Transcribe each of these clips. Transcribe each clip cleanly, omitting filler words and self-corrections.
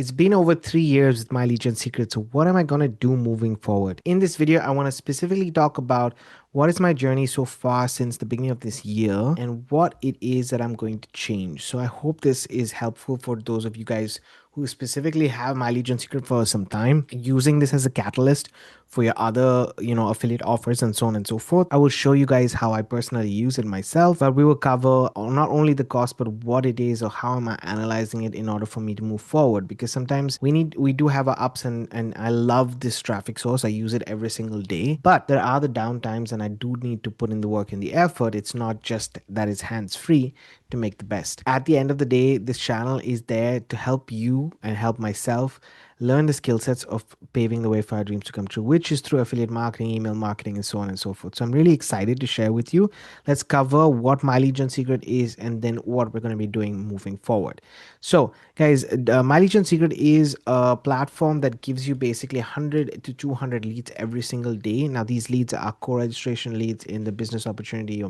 It's been over 3 years with My Legion Secret, so what am I gonna do moving forward? In this video, I want to specifically talk about what is my journey so far since the beginning of this year and what it is that I'm going to change. So I hope this is helpful for those of you guys who specifically have My Legion Secret for some time, using this as a catalyst for your other, affiliate offers and so on and so forth. I will show you guys how I personally use it myself, but we will cover not only the cost, but what it is or how am I analyzing it in order for me to move forward. Because sometimes we do have our ups and I love this traffic source. I use it every single day, but there are the downtimes and I do need to put in the work and the effort. It's not just that it's hands free to make the best. At the end of the day, this channel is there to help you and help myself learn the skill sets of paving the way for our dreams to come true, which is through affiliate marketing, email marketing, and so on and so forth. So I'm really excited to share with you. Let's cover what My Legion Secret is and then what we're going to be doing moving forward. So guys, My Legion Secret is a platform that gives you basically 100 to 200 leads every single day. Now these leads are co-registration leads in the business opportunity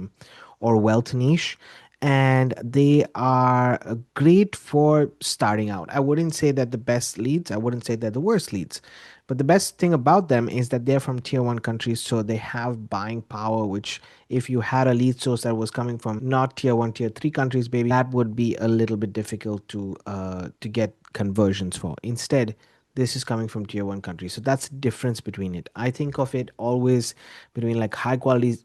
or wealth niche, and they are great for starting out. I wouldn't say that the best leads, I wouldn't say they're the worst leads, but the best thing about them is that they're from tier 1 countries, so they have buying power, which if you had a lead source that was coming from not tier 1 tier 3 countries, baby, that would be a little bit difficult to get conversions for. Instead, this is coming from tier 1 countries, so that's the difference between it. I think of it always between like high quality,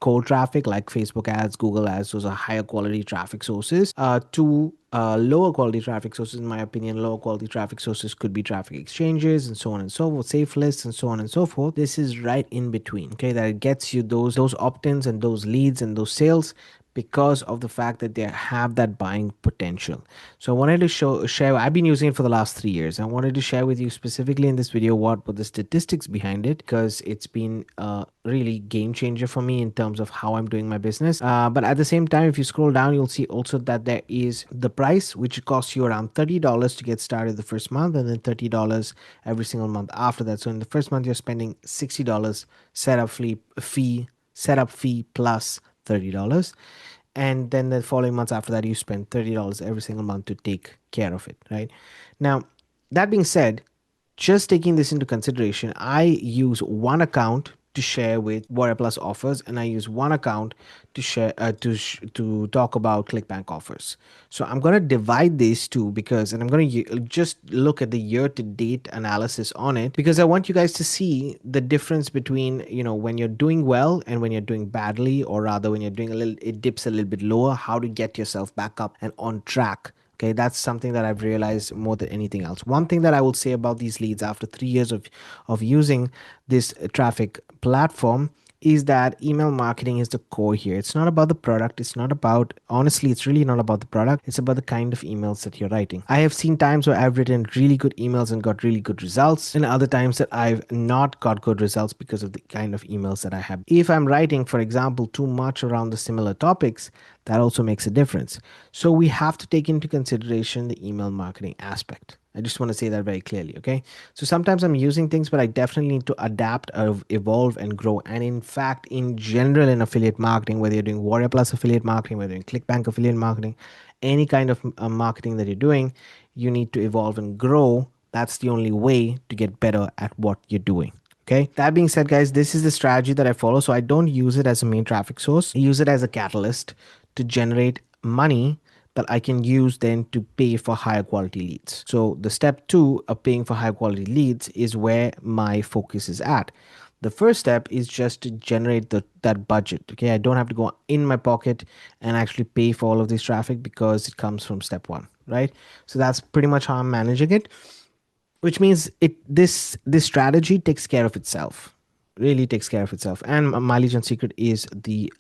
cold traffic like Facebook ads, Google ads. Those are higher quality traffic sources, to lower quality traffic sources. In my opinion, lower quality traffic sources could be traffic exchanges and so on and so forth, safe lists and so on and so forth. This is right in between, okay, that it gets you those opt-ins and those leads and those sales because of the fact that they have that buying potential. So I wanted to share. I've been using it for the last 3 years. I wanted to share with you specifically in this video what were the statistics behind it, because it's been a really game changer for me in terms of how I'm doing my business. But at the same time, if you scroll down, you'll see also that there is the price, which costs you around $30 to get started the first month, and then $30 every single month after that. So in the first month, you're spending $60 setup fee plus $30, and then the following months after that you spend $30 every single month to take care of it, right? Now, that being said, just taking this into consideration, I use one account to share with Warrior Plus offers, and I use one account to share to talk about ClickBank offers. So I'm going to divide these two, because, and I'm going to just look at the year to date analysis on it, because I want you guys to see the difference between, when you're doing well and when you're doing badly, or rather when you're doing it dips a little bit lower, how to get yourself back up and on track. Okay, that's something that I've realized more than anything else. One thing that I will say about these leads after 3 years of using this traffic platform is that email marketing is the core here. It's not about the product. It's not about, honestly, it's really not about the product. It's about the kind of emails that you're writing. I have seen times where I've written really good emails and got really good results, and other times that I've not got good results because of the kind of emails that I have. If I'm writing, for example, too much around the similar topics, that also makes a difference. So we have to take into consideration the email marketing aspect. I just want to say that very clearly, okay? So sometimes I'm using things, but I definitely need to adapt, evolve, and grow. And in fact, in general, in affiliate marketing, whether you're doing Warrior Plus affiliate marketing, whether you're doing ClickBank affiliate marketing, any kind of marketing that you're doing, you need to evolve and grow. That's the only way to get better at what you're doing. Okay. That being said, guys, this is the strategy that I follow. So I don't use it as a main traffic source. I use it as a catalyst to generate money that I can use then to pay for higher quality leads. So the step 2 of paying for high quality leads is where my focus is at. The first step is just to generate that budget. Okay, I don't have to go in my pocket and actually pay for all of this traffic because it comes from step 1, right? So that's pretty much how I'm managing it, which means this strategy takes care of itself, really takes care of itself. And My Legion Secret is the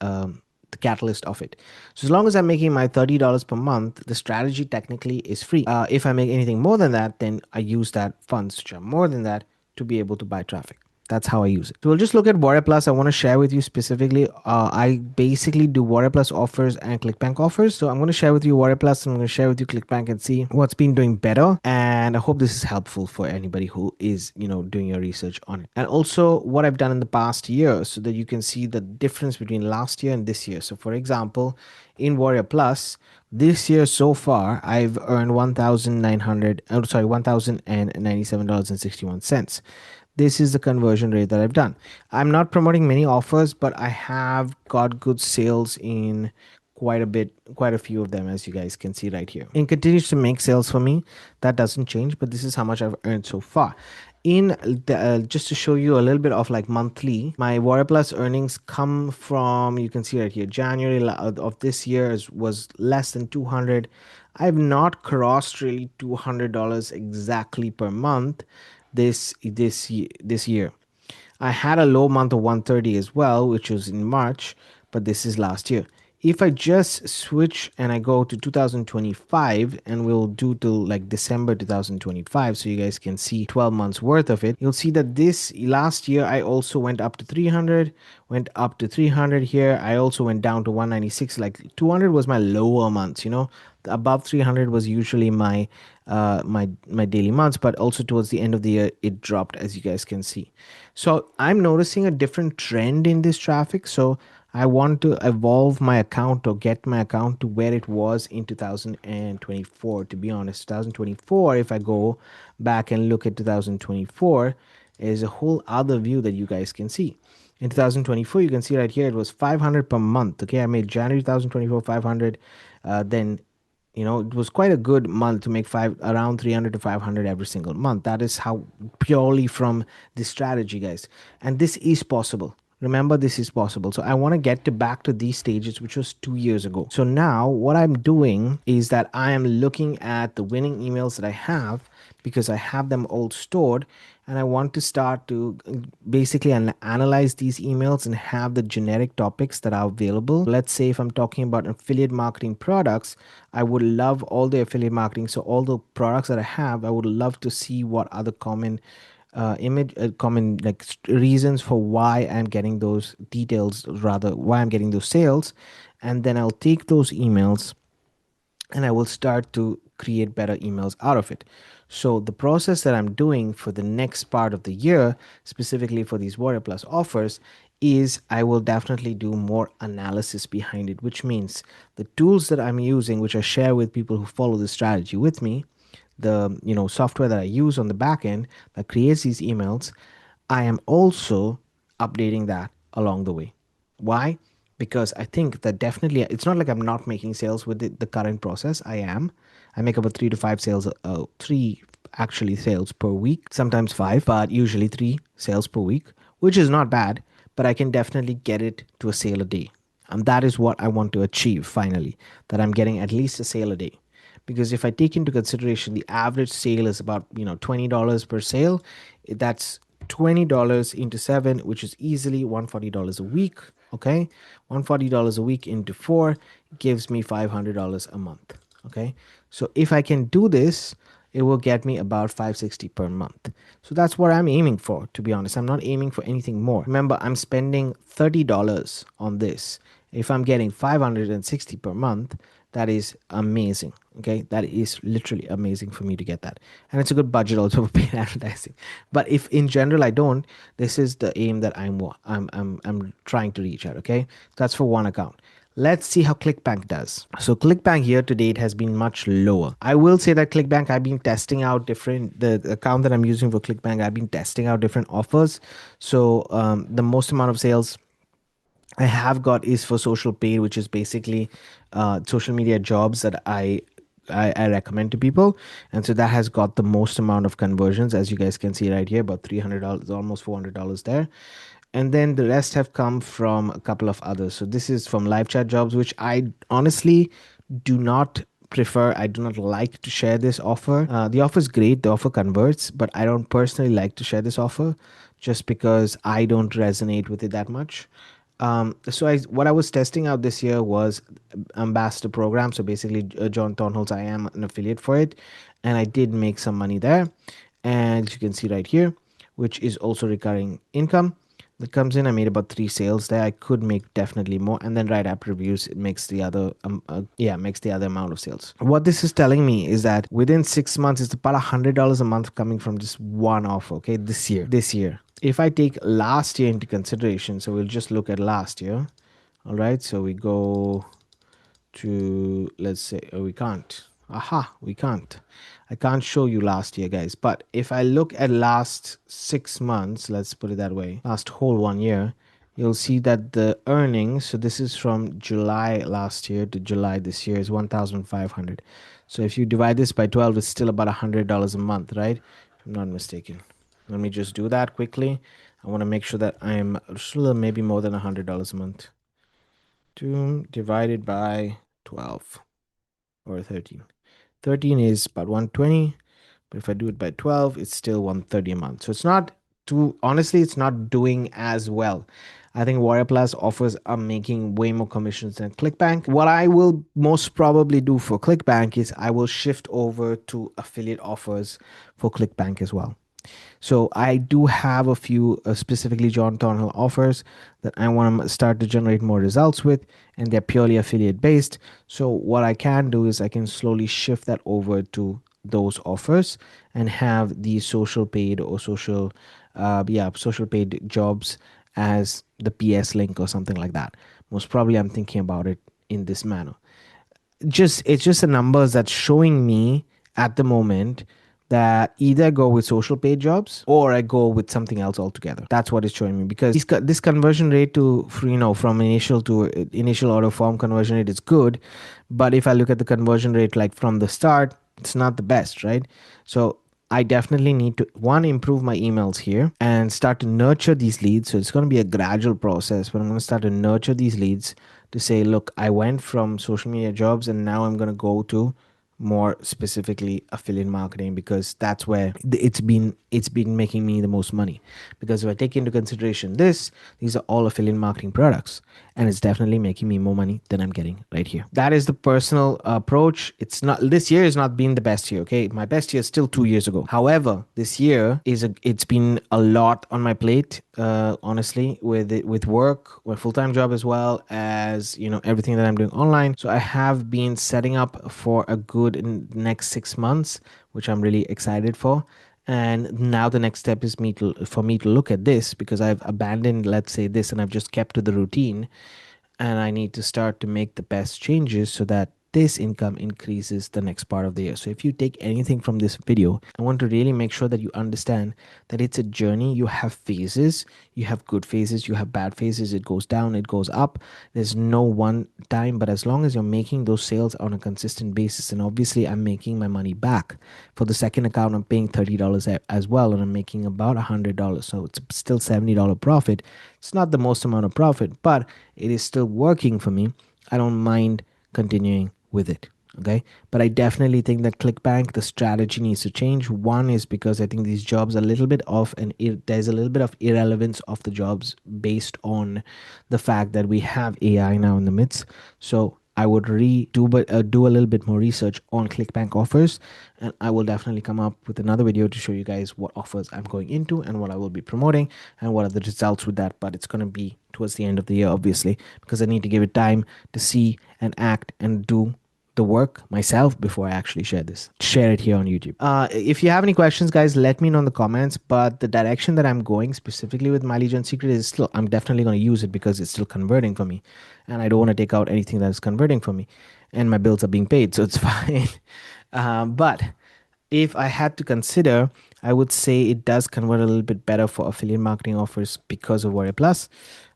catalyst of it. So as long as I'm making my $30 per month, the strategy technically is free. If I make anything more than that, then I use that funds which are more than that to be able to buy traffic. That's how I use it. So we'll just look at Warrior Plus. I want to share with you specifically. I basically do Warrior Plus offers and ClickBank offers. So I'm going to share with you Warrior Plus. I'm going to share with you ClickBank and see what's been doing better. And I hope this is helpful for anybody who is, doing your research on it. And also what I've done in the past year so that you can see the difference between last year and this year. So for example, in Warrior Plus, this year so far, I've earned 1,900, sorry, $1,097.61. This is the conversion rate that I've done. I'm not promoting many offers, but I have got good sales in quite a few of them, as you guys can see right here. It continues to make sales for me. That doesn't change, but this is how much I've earned so far. Just to show you a little bit of like monthly, my Warrior Plus earnings come from, you can see right here, January of this year was less than 200. I've not crossed really $200 exactly per month this year. I had a low month of 130 as well, which was in March, but this is last year. If I just switch and I go to 2025 and we'll do till like December 2025 so you guys can see 12 months worth of it, you'll see that this last year I also went up to 300, went up to 300 here. I also went down to 196. Like 200 was my lower months, above 300 was usually my daily months, but also towards the end of the year it dropped, as you guys can see. So I'm noticing a different trend in this traffic. So I want to evolve my account or get my account to where it was in 2024. To be honest, 2024, if I go back and look at 2024, is a whole other view that you guys can see. In 2024, you can see right here, it was 500 per month. Okay, I made January 2024 500. Then it was quite a good month to make around 300 to 500 every single month. That is how purely from this strategy, guys. And this is possible. Remember, this is possible. So I want to get to back to these stages, which was 2 years ago. So now what I'm doing is that I am looking at the winning emails that I have, because I have them all stored, and I want to start to basically analyze these emails and have the generic topics that are available. Let's say if I'm talking about affiliate marketing products, I would love all the affiliate marketing. So all the products that I have, I would love to see what are the common like reasons for why I'm getting those details, rather why I'm getting those sales. And then I'll take those emails and I will start to create better emails out of it. So the process that I'm doing for the next part of the year, specifically for these Warrior Plus offers, is I will definitely do more analysis behind it, which means the tools that I'm using, which I share with people who follow the strategy with me, the software that I use on the back end that creates these emails, I am also updating that along the way. Why? Because I think that definitely it's not like I'm not making sales with the current process. I make about 3 to 5 sales, three actually sales per week, sometimes five, but usually 3 sales per week, which is not bad, but I can definitely get it to a sale a day. And that is what I want to achieve finally, that I'm getting at least a sale a day. Because if I take into consideration the average sale is about $20 per sale, that's $20 into 7, which is easily $140 a week. Okay, $140 a week into 4 gives me $500 a month. Okay, so if I can do this, it will get me about 560 per month. So that's what I'm aiming for, to be honest. I'm not aiming for anything more. Remember, I'm spending $30 on this. If I'm getting 560 per month, that is amazing. Okay, that is literally amazing for me to get that, and it's a good budget also for paid advertising. But if in general I don't, this is the aim that I'm trying to reach at. Okay, that's for one account. Let's see how ClickBank does. So ClickBank year to date has been much lower. I will say that ClickBank, I've been testing out the account that I'm using for ClickBank, I've been testing out different offers. So the most amount of sales I have got is for social paid, which is basically social media jobs that I recommend to people. And so that has got the most amount of conversions, as you guys can see right here, about $300, almost $400 there. And then the rest have come from a couple of others. So this is from live chat jobs, which I honestly do not prefer. I do not like to share this offer. The offer is great, the offer converts, but I don't personally like to share this offer just because I don't resonate with it that much. So what I was testing out this year was ambassador program. So basically, John Thornholz, I am an affiliate for it, and I did make some money there, and you can see right here. which is also recurring income that comes in. I made about 3 sales there. I could make definitely more. And then write app reviews. It makes the other, makes the other amount of sales. What this is telling me is that within 6 months, it's about $100 a month coming from just one offer. Okay, this year. If I take last year into consideration, so we'll just look at last year. All right, so we go to, let's say, oh, we can't. Aha, we can't. I can't show you last year, guys. But if I look at last 6 months, let's put it that way, last whole 1 year, you'll see that the earnings, so this is from July last year to July this year, is 1,500. So if you divide this by 12, it's still about $100 a month, right? If I'm not mistaken. Let me just do that quickly. I want to make sure that I'm still maybe more than $100 a month. 2 divided by 12 or 13. 13 is about 120, but if I do it by 12, it's still 130 a month. So it's not too, honestly, it's not doing as well. I think Warrior Plus offers are making way more commissions than ClickBank. What I will most probably do for ClickBank is I will shift over to affiliate offers for ClickBank as well. So I do have a few specifically John Thornhill offers that I want to start to generate more results with, and they're purely affiliate based. So what I can do is I can slowly shift that over to those offers and have the social paid or social paid jobs as the PS link or something like that. Most probably I'm thinking about it in this manner. It's just the numbers that's showing me at the moment that either go with social paid jobs or I go with something else altogether. That's what it's showing me, because this conversion rate to from initial order form conversion rate is good, but if I look at the conversion rate like from the start, it's not the best, right? So I definitely need to one improve my emails here and start to nurture these leads. So it's going to be a gradual process, but I'm going to start to nurture these leads to say, look, I went from social media jobs and now I'm going to go to more specifically affiliate marketing, because that's where it's been making me the most money. Because if I take into consideration these are all affiliate marketing products, and it's definitely making me more money than I'm getting right here. That is the personal approach. It's not, this year has not been the best year. Okay, my best year is still 2 years ago. However, this year it's been a lot on my plate, honestly, with work, my full-time job, as well as everything that I'm doing online. So I have been setting up for a good next 6 months, which I'm really excited for. And now the next step is for me to look at this, because I've abandoned, let's say, this, and I've just kept to the routine, and I need to start to make the best changes so that this income increases the next part of the year. So if you take anything from this video, I want to really make sure that you understand that it's a journey. You have phases, you have good phases, you have bad phases. It goes down, it goes up. There's no one time, but as long as you're making those sales on a consistent basis, and obviously I'm making my money back. For the second account, I'm paying $30 as well, and I'm making about $100. So it's still $70 profit. It's not the most amount of profit, but it is still working for me. I don't mind continuing with it. Okay, but I definitely think that ClickBank, the strategy needs to change. One is because I think these jobs are a little bit off, and there's a little bit of irrelevance of the jobs based on the fact that we have AI now in the midst. So I would do a little bit more research on ClickBank offers, and I will definitely come up with another video to show you guys what offers I'm going into and what I will be promoting and what are the results with that. But it's going to be towards the end of the year, obviously, because I need to give it time to see and act and do the work myself before I actually share it here on YouTube. If you have any questions, guys, let me know in the comments. But the direction that I'm going specifically with My Legion Secret is still, I'm definitely going to use it because it's still converting for me, and I don't want to take out anything that is converting for me, and my bills are being paid, so it's fine. But if I had to consider, I would say it does convert a little bit better for affiliate marketing offers because of Warrior Plus.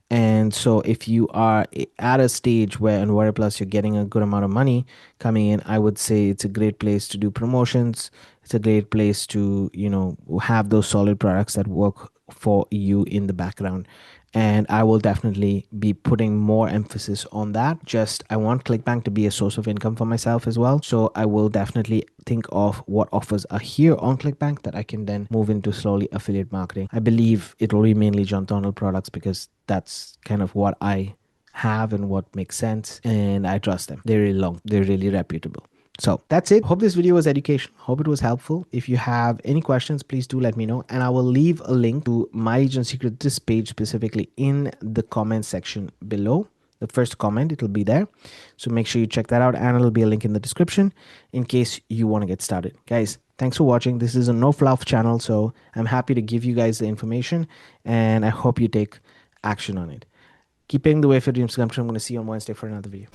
And so if you are at a stage where in Warrior Plus you're getting a good amount of money coming in, I would say it's a great place to do promotions. It's a great place to, have those solid products that work for you in the background. And I will definitely be putting more emphasis on that. Just, I want ClickBank to be a source of income for myself as well. So I will definitely think of what offers are here on ClickBank that I can then move into slowly affiliate marketing. I believe it will be mainly John Thornhill products, because that's kind of what I have and what makes sense. And I trust them. They're really reputable. So that's it. Hope this video was educational. Hope it was helpful. If you have any questions, please do let me know. And I will leave a link to My Agent Secret, this page specifically, in the comment section below. The first comment, it'll be there. So make sure you check that out. And it'll be a link in the description in case you want to get started. Guys, thanks for watching. This is a no fluff channel. So I'm happy to give you guys the information. And I hope you take action on it. Keep paving the way for dreams to come true. I'm going to see you on Wednesday for another video.